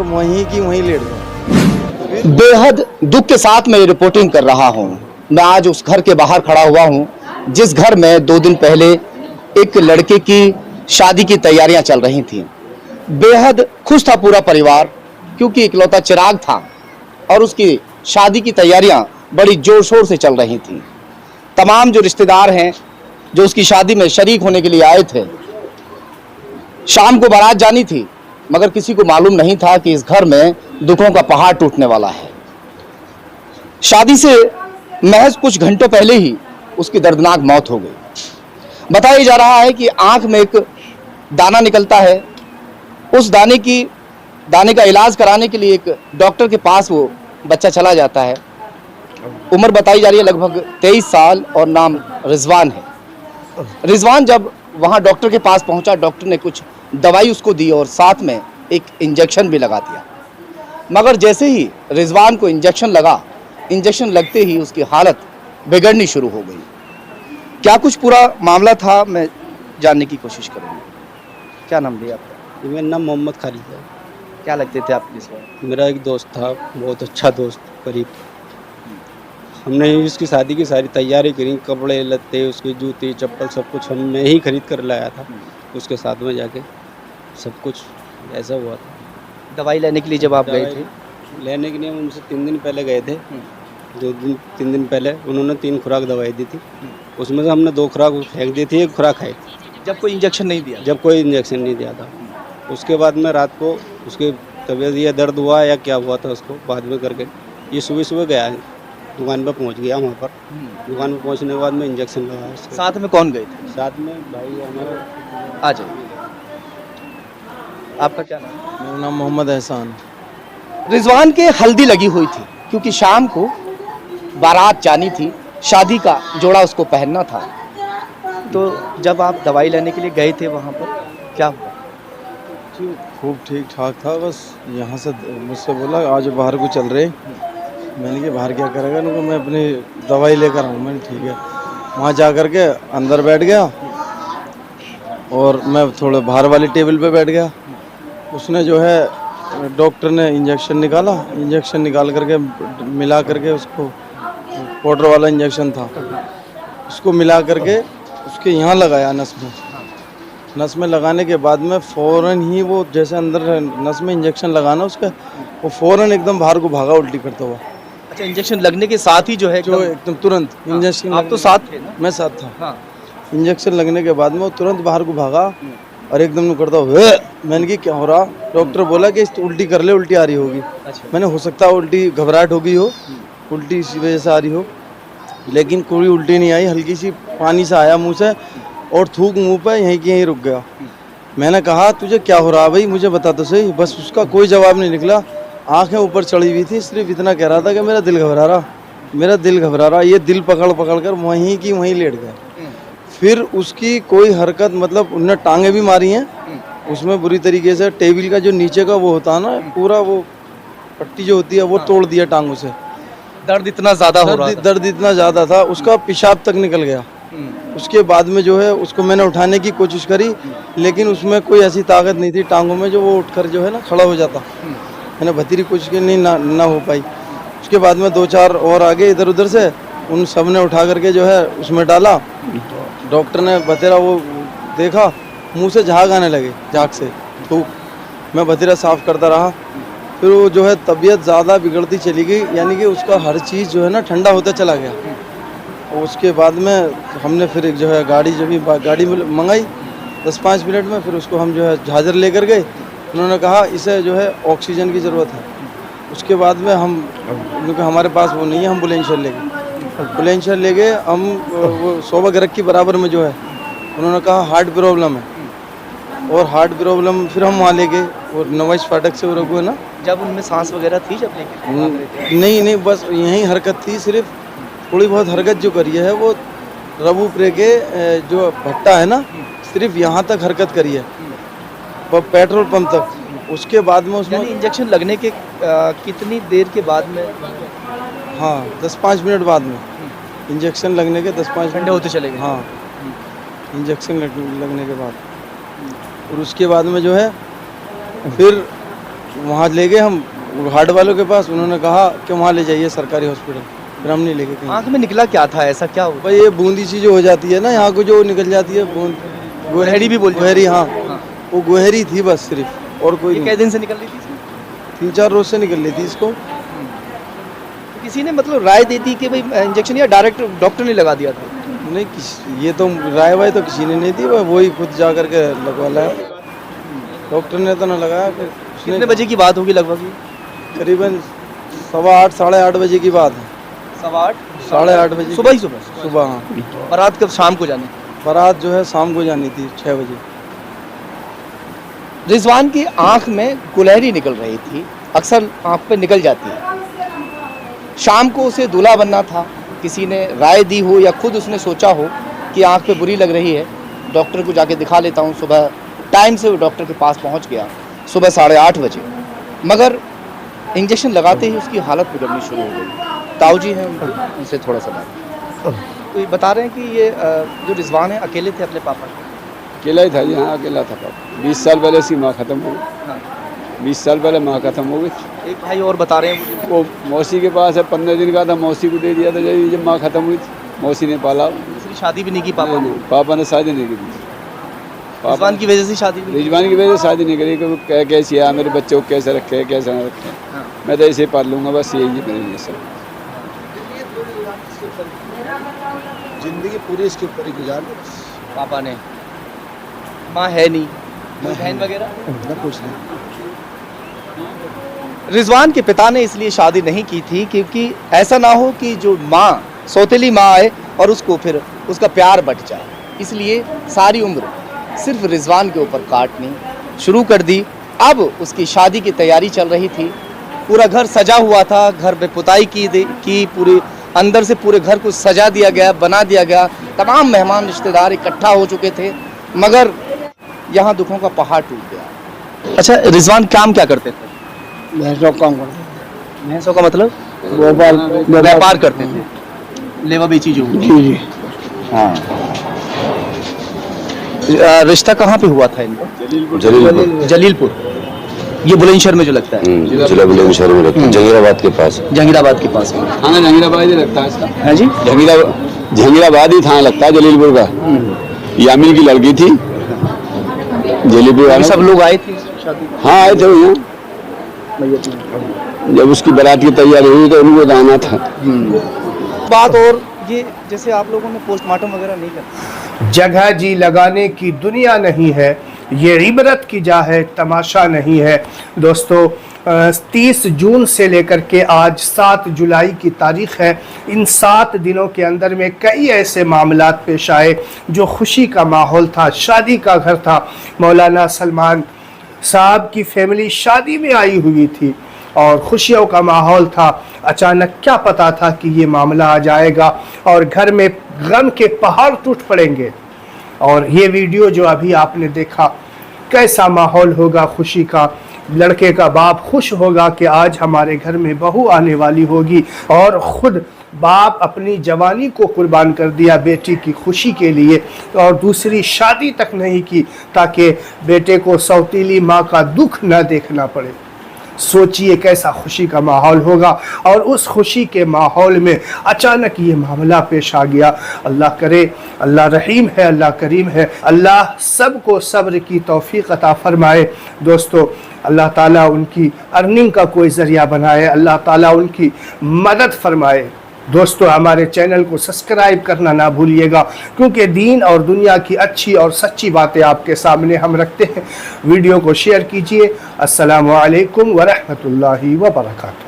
वहीं की वहीं लेट गए। बेहद दुख के साथ मैं रिपोर्टिंग कर रहा हूं। मैं आज उस घर के बाहर खड़ा हुआ हूं जिस घर में 2 दिन पहले एक लड़के की शादी की तैयारियां चल रही थी। बेहद खुश था पूरा परिवार, क्योंकि इकलौता चिराग था और उसकी शादी की तैयारियां बड़ी जोर शोर से चल रही थी। तमाम जो रिश्तेदार हैं जो उसकी शादी में शरीक होने के लिए आए थे, शाम को बारात जानी थी, मगर किसी को मालूम नहीं था कि इस घर में दुखों का पहाड़ टूटने वाला है। शादी से महज कुछ घंटों पहले ही उसकी दर्दनाक मौत हो गई। बताया जा रहा है कि आंख में एक दाना निकलता है। उस दाने का इलाज कराने के लिए एक डॉक्टर के पास वो बच्चा चला जाता है। उम्र बताई जा रही है लगभग 23 साल और नाम रिजवान है। रिजवान जब वहां डॉक्टर के पास पहुंचा, डॉक्टर ने कुछ दवाई उसको दी और साथ में एक इंजेक्शन भी लगा दिया। मगर जैसे ही रिजवान को इंजेक्शन लगा, इंजेक्शन लगते ही उसकी हालत बिगड़नी शुरू हो गई। क्या कुछ पूरा मामला था, मैं जानने की कोशिश करूंगा। क्या नाम लिया आपका? मेरा नाम मोहम्मद खालिद है। क्या लगते थे आप इस वक्त? मेरा एक दोस्त था, बहुत अच्छा दोस्त, करीब। हमने उसकी शादी की सारी तैयारी करी, कपड़े लत्ते, उसके जूते चप्पल सब कुछ हमने ही खरीद कर लाया था। उसके साथ में जाके सब कुछ ऐसा हुआ था। दवाई लेने के लिए जब आप गए थे? लेने के लिए उनसे 3 दिन पहले गए थे। 3 दिन पहले उन्होंने 3 खुराक दवाई दी थी। उसमें से हमने 2 खुराक फेंक दी थी, 1 खुराक खाई थी। जब कोई इंजेक्शन नहीं दिया? जब कोई इंजेक्शन नहीं दिया था। उसके बाद में रात को उसके तबीयत या दर्द हुआ या क्या हुआ था, उसको बाद में करके ये सुबह गया, दुकान पर पहुंच गया। वहाँ पर दुकान पर पहुंचने के बाद में इंजेक्शन लगाया उसको। साथ में कौन गए थे? साथ में भाई हमारा। आ जाइए। आपका क्या नाम? मेरा नाम मोहम्मद एहसान। रिजवान के हल्दी लगी हुई थी, क्योंकि शाम को बारात जानी थी, शादी का जोड़ा उसको पहनना था। तो जब आप दवाई लेने के लिए गए थे वहाँ पर, क्या हुआ? खूब ठीक ठाक था, बस यहाँ से मुझसे बोला आज बाहर को चल रहे। मैंने कहा बाहर क्या करेगा, उनको मैं अपनी दवाई लेकर आऊँ। मैंने ठीक है। वहाँ जा कर के अंदर बैठ गया और मैं थोड़े बाहर वाली टेबल पे बैठ गया। उसने जो है डॉक्टर ने इंजेक्शन निकाला, इंजेक्शन निकाल करके मिला करके उसको, पाउडर वाला इंजेक्शन था, उसको मिला करके उसके यहाँ लगाया नस में लगाने के बाद में फ़ौरन ही वो जैसे अंदर नस में इंजेक्शन लगाना उसका, वो फ़ौरन एकदम बाहर को भागा उल्टी करता हुआ। अच्छा, इंजेक्शन लगने के साथ ही जो है एकदम तुरंत इंजेक्शन। आप तो साथ थे ना? मैं साथ था। हाँ। इंजेक्शन लगने के बाद में वो तुरंत बाहर को भागा और एकदम करता हुआ मैंने कि क्या हो रहा। डॉक्टर बोला कि उल्टी कर ले, उल्टी आ रही होगी। अच्छा। मैंने हो सकता है उल्टी घबराहट हो गई हो, उल्टी इसी वजह से आ रही हो, लेकिन कोई उल्टी नहीं आई। हल्की सी पानी सा आया मुँह से और थूक मुँह पे, यहीं की यहीं रुक गया। मैंने कहा तुझे क्या हो रहा भाई, मुझे बता तो सही। बस उसका कोई जवाब नहीं निकला, आंखें ऊपर चढ़ी हुई थी, सिर्फ इतना कह रहा था कि मेरा दिल घबरा रहा, मेरा दिल घबरा रहा। ये दिल पकड़ कर वहीं की वहीं लेट गया। फिर उसकी कोई हरकत, मतलब उनने टांगे भी मारी हैं उसमें बुरी तरीके से। टेबल का जो नीचे का वो होता है ना, पूरा वो पट्टी जो होती है वो तोड़ दिया टांगों से। दर्द इतना ज़्यादा हो रहा था? दर्द इतना ज़्यादा था, उसका पेशाब तक निकल गया। उसके बाद में जो है उसको मैंने उठाने की कोशिश करी, लेकिन उसमें कोई ऐसी ताकत नहीं थी टांगों में जो वो उठकर जो है ना खड़ा हो जाता। मैंने भतीरी कोशिश की, नहीं ना हो पाई। उसके बाद में 2-4 और आगे इधर उधर से उन सब ने उठा करके जो है उसमें डाला। डॉक्टर ने भतीरा वो देखा, मुंह से झाग आने लगे, झाग से थूक। मैं भतीरा साफ करता रहा। फिर वो जो है तबीयत ज़्यादा बिगड़ती चली गई, यानी कि उसका हर चीज़ जो है ना ठंडा होता चला गया। और उसके बाद में हमने फिर एक जो है गाड़ी मंगाई 10-5 मिनट में। फिर उसको हम जो है झाझर लेकर गए। उन्होंने कहा इसे जो है ऑक्सीजन की ज़रूरत है। उसके बाद में हम, क्योंकि हमारे पास वो नहीं है, हम बुलंदशहर ले गए। हम वो 100 गरक की बराबर में जो है, उन्होंने कहा हार्ट प्रॉब्लम है। और हार्ट प्रॉब्लम फिर हम वहाँ ले गए और नवाइश फाटक से वो रखो ना। जब उनमें सांस वगैरह थी जब लेके? नहीं, बस यहीं हरकत थी, सिर्फ थोड़ी बहुत हरकत जो करी है वो रबूपुरे के जो भट्टा है ना, सिर्फ यहाँ तक हरकत करी है, पेट्रोल पंप तक। उसके बाद में उसमें इंजेक्शन लगने के कितनी देर के बाद में? हाँ, 10-5 मिनट बाद में इंजेक्शन लगने के 10-5 ठंडे होते चले गए? हाँ, इंजेक्शन लगने के बाद। और उसके बाद में जो है फिर वहाँ ले गए हम हार्ट वालों के पास, उन्होंने कहा कि वहाँ ले जाइए सरकारी हॉस्पिटल, फिर हम नहीं ले गए कहीं। आँख में निकला क्या था, ऐसा क्या हुआ? भाई ये बूंदी सी जो हो जाती है ना यहाँ को, जो निकल जाती है बूंद, गोहरी भी बोल जाते हैं। गोहरी, हाँ हाँ। वो गोहरी थी बस सिर्फ, और कोई ये नहीं। कै दिन से निकल रही थी इसमें? 3-4 रोज से निकल रही थी इसको। तो किसी ने मतलब राय दी थी कि भाई इंजेक्शन, या डायरेक्ट डॉक्टर ने लगा दिया था? नहीं ये तो राय वाय तो किसी ने नहीं दी, वही खुद जा करके लगवा लाया। डॉक्टर ने तो ना लगाया। फिर कितने बजे की बात होगी लगभग ये? करीबन 8:15 साढ़े 8 बजे की बात है। 8:15 साढ़े 8 बजे सुबह ही सुबह? सुबह, हाँ। बारात कब शाम को जाने? बारात जो है शाम को जानी थी 6 बजे। रिजवान की आंख में गुलहरी निकल रही थी, अक्सर आंख पे निकल जाती है। शाम को उसे दूल्हा बनना था, किसी ने राय दी हो या खुद उसने सोचा हो कि आंख पे बुरी लग रही है, डॉक्टर को जाके दिखा लेता हूँ। सुबह टाइम से वो डॉक्टर के पास पहुँच गया, सुबह 8:30 बजे, मगर इंजेक्शन लगाते ही उसकी हालत बिगड़नी शुरू हो गई। ताऊ जी हैं उनसे थोड़ा सा बात। तो ये बता रहे हैं कि ये जो रिजवान है अकेले थे अपने पापा के? अकेला ही था जी, हाँ अकेला था पापा। 20 साल पहले इसकी माँ खत्म हो गई। हाँ। 20 साल पहले माँ खत्म हो गई। एक भाई और बता रहे हैं मुझे, वो मौसी के पास है, 15 दिन का था, मौसी को दे दिया था जब माँ खत्म हुई थी। मौसी ने पाला। दूसरी शादी भी नहीं की पापा ने? पापा ने शादी नहीं की। रिजवान की वजह से शादी भी नहीं की? रिजवान की वजह से शादी नहीं करी कि वो कैसी है, मेरे बच्चे को कैसे रखे कैसे ना रखे। हाँ। मैं तो ऐसे ही पाल लूँगा, बस यही है मेरे लिए सब। जिंदगी पूरी इसके ऊपर ही गुजार दी पापा ने। माँ है नहीं, कोई बहन वगैरह? कुछ नहीं। रिजवान के पिता ने इसलिए शादी नहीं की थी क्योंकि ऐसा ना हो कि जो माँ, सौतेली माँ आए और उसको फिर उसका प्यार बट जाए, इसलिए सारी उम्र सिर्फ रिजवान के ऊपर काटनी शुरू कर दी। अब उसकी शादी की तैयारी चल रही थी, पूरा घर सजा हुआ था, घर पे पुताई की पूरी अंदर से पूरे घर को सजा दिया गया, बना दिया गया, तमाम मेहमान रिश्तेदार इकट्ठा हो चुके थे, मगर यहाँ दुखों का पहाड़ टूट गया। अच्छा, रिजवान काम क्या करते थे? भैंसों का काम करते भैंसों का मतलब? व्यापार करते थे, लेवा बेची जो? जी। हाँ। रिश्ता कहाँ पे हुआ था इनका? जलीलपुर। ये बुलंदशहर में जो लगता है? जिला बुलंदशहर में लगता है, जहीराबाद के पास। जहांगीराबाद के पास में? हाँ जहांगीराबाद ही लगता है इसका। है जी? जहांगीराबाद ही थाना लगता है जलीलपुर का। यामिल की लड़की थी जलीलपुर वाले। सब लोग आए थे शादी? हाँ आए थे भैया, जब उसकी बारात की तैयारी हुई तो उनको जाना था। बात और ये, जैसे आप लोगों ने पोस्टमार्टम वगैरह नहीं करते? जगह जी लगाने की दुनिया नहीं है, ये इबरत की जा है, तमाशा नहीं है। दोस्तों 30 जून से लेकर के आज 7 जुलाई की तारीख है। इन 7 दिनों के अंदर में कई ऐसे मामलात पेश आए जो खुशी का माहौल था, शादी का घर था। मौलाना सलमान साहब की फैमिली शादी में आई हुई थी और खुशियों का माहौल था। अचानक क्या पता था कि ये मामला आ जाएगा और घर में गम के पहाड़ टूट पड़ेंगे। और ये वीडियो जो अभी आपने देखा, कैसा माहौल होगा खुशी का। लड़के का बाप खुश होगा कि आज हमारे घर में बहू आने वाली होगी, और ख़ुद बाप अपनी जवानी को कुर्बान कर दिया बेटी की खुशी के लिए, और दूसरी शादी तक नहीं की ताकि बेटे को सौतीली माँ का दुख न देखना पड़े। सोचिए कैसा खुशी का माहौल होगा। और उस खुशी के माहौल में अचानक ये मामला पेश आ गया। अल्लाह करे, अल्लाह रहीम है, अल्लाह करीम है, अल्लाह सबको सब्र की तौफीक अता फरमाए। दोस्तों अल्लाह ताला उनकी अर्निंग का कोई ज़रिया बनाए, अल्लाह ताला उनकी मदद फरमाए। दोस्तों हमारे चैनल को सब्सक्राइब करना ना भूलिएगा, क्योंकि दीन और दुनिया की अच्छी और सच्ची बातें आपके सामने हम रखते हैं। वीडियो को शेयर कीजिए। अस्सलामु अलैकुम व रहमतुल्लाहि व बरकातुहू।